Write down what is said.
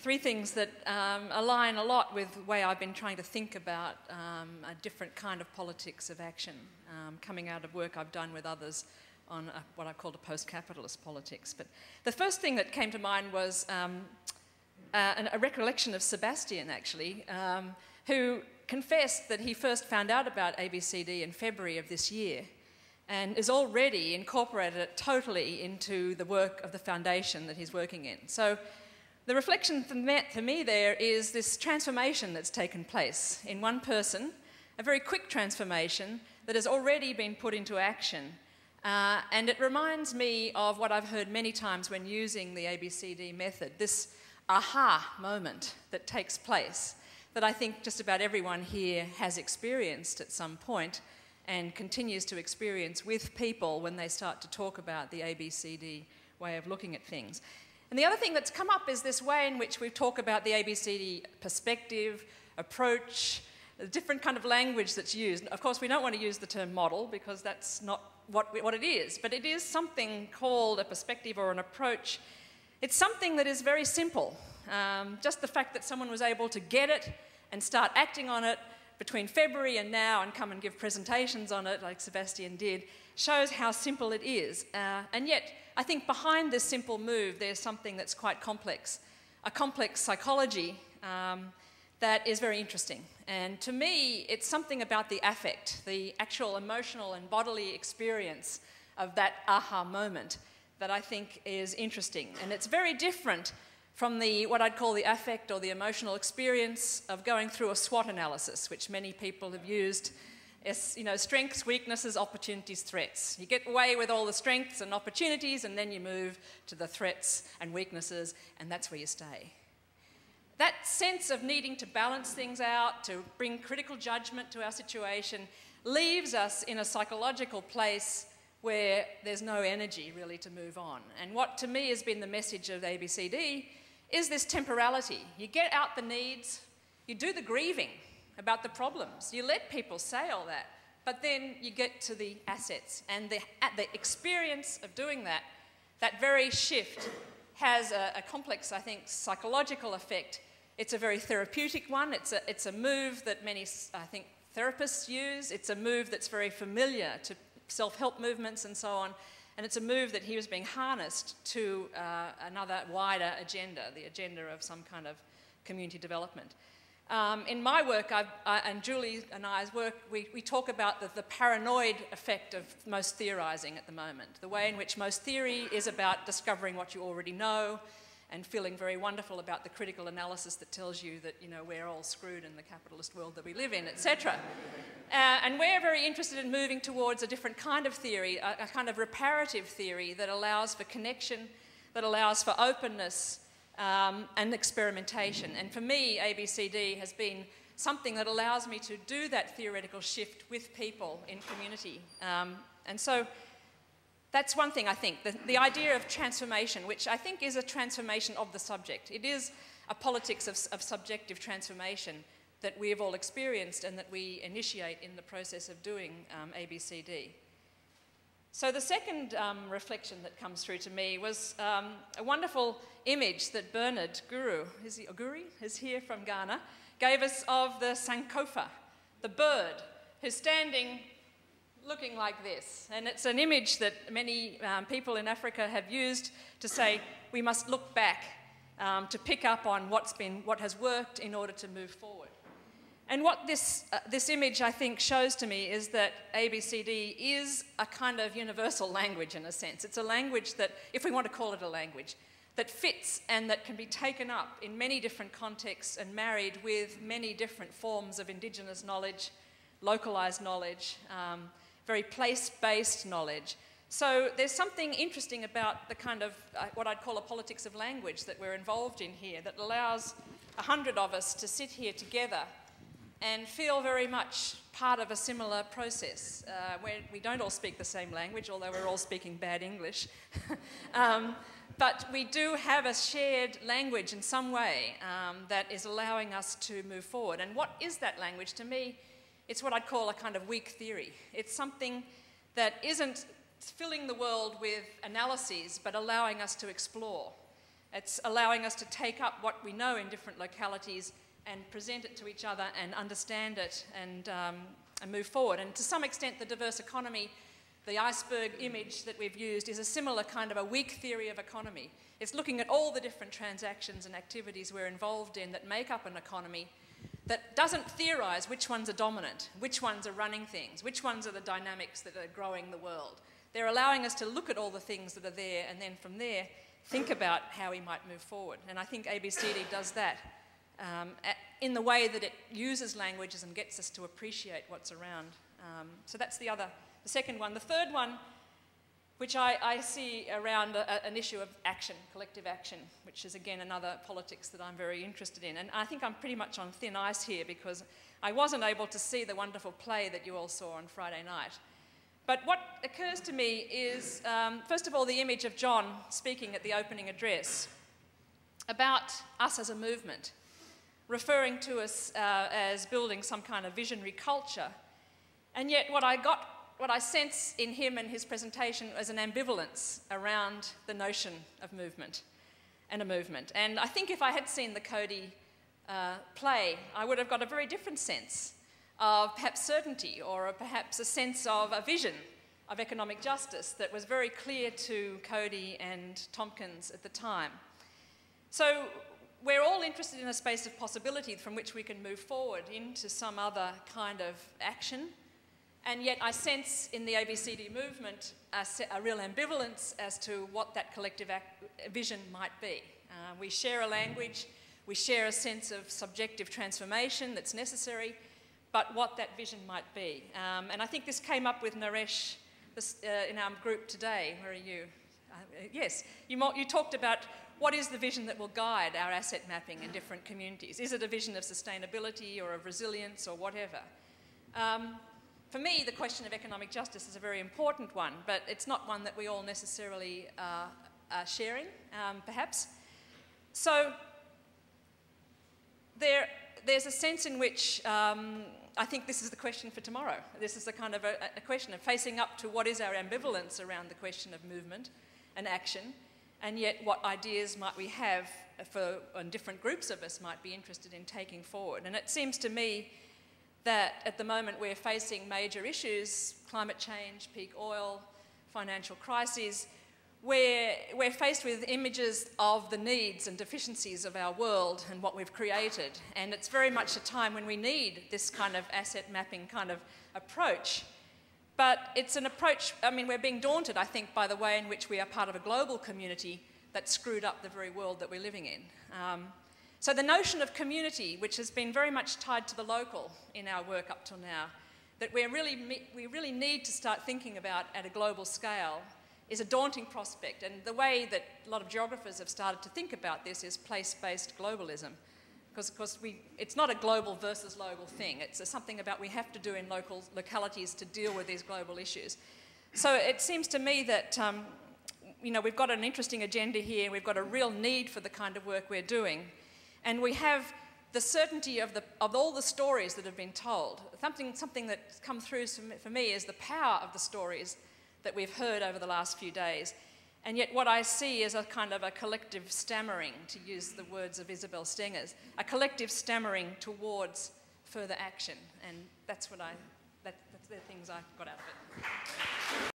three things that align a lot with the way I've been trying to think about a different kind of politics of action, coming out of work I've done with others on what I've called a post-capitalist politics. But the first thing that came to mind was a recollection of Sebastian, actually, who confessed that he first found out about ABCD in February of this year and is already incorporated it totally into the work of the foundation that he's working in. So the reflection for me there is this transformation that's taken place in one person, a very quick transformation that has already been put into action. And it reminds me of what I've heard many times when using the ABCD method, this aha moment that takes place that I think just about everyone here has experienced at some point and continues to experience with people when they start to talk about the ABCD way of looking at things. And the other thing that's come up is this way in which we talk about the ABCD perspective, approach, the different kind of language that's used. Of course, we don't want to use the term model because that's not what it is, but it is something called a perspective or an approach. It's something that is very simple. Just the fact that someone was able to get it and start acting on it between February and now and come and give presentations on it like Sebastian did shows how simple it is. And yet, I think behind this simple move there's something that's quite complex, a complex psychology that is very interesting. And to me, it's something about the affect, the actual emotional and bodily experience of that aha moment that I think is interesting. And it's very different from what I'd call the affect or the emotional experience of going through a SWOT analysis, which many people have used as, you know, strengths, weaknesses, opportunities, threats. You get away with all the strengths and opportunities, and then you move to the threats and weaknesses, and that's where you stay. That sense of needing to balance things out, to bring critical judgment to our situation, leaves us in a psychological place where there's no energy really to move on. And what to me has been the message of ABCD is this temporality. You get out the needs, you do the grieving about the problems, you let people say all that, but then you get to the assets. And the experience of doing that, that very shift has a complex, I think, psychological effect. It's a very therapeutic one. It's a move that many, I think, therapists use. It's a move that's very familiar to self-help movements and so on. And it's a move that here is being harnessed to another wider agenda, the agenda of some kind of community development. In my work, and Julie and I's work, we talk about the paranoid effect of most theorising at the moment, the way in which most theory is about discovering what you already know and feeling very wonderful about the critical analysis that tells you that, you know, we're all screwed in the capitalist world that we live in, etc. And we're very interested in moving towards a different kind of theory, a kind of reparative theory that allows for connection, that allows for openness and experimentation. And for me, ABCD has been something that allows me to do that theoretical shift with people in community. And so that's one thing, I think, the idea of transformation, which I think is a transformation of the subject. It is a politics of subjective transformation that we have all experienced and that we initiate in the process of doing ABCD. So the second reflection that comes through to me was a wonderful image that Bernard Guru, is here from Ghana, gave us of the Sankofa, the bird, who's standing looking like this. And it's an image that many people in Africa have used to say we must look back to pick up on what has worked in order to move forward. And what this image, I think, shows to me is that ABCD is a kind of universal language in a sense. It's a language that, if we want to call it a language, that fits and that can be taken up in many different contexts and married with many different forms of indigenous knowledge, localised knowledge, very place-based knowledge. So there's something interesting about the kind of what I'd call a politics of language that we're involved in here that allows 100 of us to sit here together and feel very much part of a similar process where we don't all speak the same language, although we're all speaking bad English. But we do have a shared language in some way that is allowing us to move forward. And what is that language? To me, it's what I'd call a kind of weak theory. It's something that isn't filling the world with analyses, but allowing us to explore. It's allowing us to take up what we know in different localities and present it to each other and understand it and move forward. And to some extent, the diverse economy, the iceberg image that we've used, is a similar kind of a weak theory of economy. It's looking at all the different transactions and activities we're involved in that make up an economy, that doesn't theorise which ones are dominant, which ones are running things, which ones are the dynamics that are growing the world. They're allowing us to look at all the things that are there and then from there think about how we might move forward. And I think ABCD does that in the way that it uses languages and gets us to appreciate what's around. So that's the second one. The third one, which I see around an issue of action, collective action, which is again another politics that I'm very interested in. And I think I'm pretty much on thin ice here because I wasn't able to see the wonderful play that you all saw on Friday night. But what occurs to me is, first of all, the image of John speaking at the opening address about us as a movement, referring to us as building some kind of visionary culture. And yet what I sense in him and his presentation was an ambivalence around the notion of movement and a movement. And I think if I had seen the Cody play, I would have got a very different sense of perhaps certainty or perhaps a sense of a vision of economic justice that was very clear to Cody and Tompkins at the time. So we're all interested in a space of possibility from which we can move forward into some other kind of action. And yet I sense in the ABCD movement a real ambivalence as to what that collective vision might be. We share a language, we share a sense of subjective transformation that's necessary, but what that vision might be. And I think this came up with Naresh in our group today. Where are you? Yes, you talked about what is the vision that will guide our asset mapping in different communities. Is it a vision of sustainability or of resilience or whatever? For me, the question of economic justice is a very important one, but it's not one that we all necessarily are sharing, perhaps. So there's a sense in which I think this is the question for tomorrow. This is a kind of a question of facing up to what is our ambivalence around the question of movement and action, and yet what ideas might we have and different groups of us might be interested in taking forward. And it seems to me that at the moment we're facing major issues, climate change, peak oil, financial crises, where we're faced with images of the needs and deficiencies of our world and what we've created. And it's very much a time when we need this kind of asset mapping kind of approach. But it's an approach, I mean, we're being daunted, I think, by the way in which we are part of a global community that screwed up the very world that we're living in. So the notion of community, which has been very much tied to the local in our work up till now, that we really need to start thinking about at a global scale, is a daunting prospect. And the way that a lot of geographers have started to think about this is place-based globalism. Because it's not a global versus local thing. It's something about we have to do in localities to deal with these global issues. So it seems to me that we've got an interesting agenda here. We've got a real need for the kind of work we're doing. And we have the certainty of all the stories that have been told. Something that's come through for me is the power of the stories that we've heard over the last few days. And yet what I see is a kind of a collective stammering, to use the words of Isabel Stengers, a collective stammering towards further action. And that's the things I got out of it.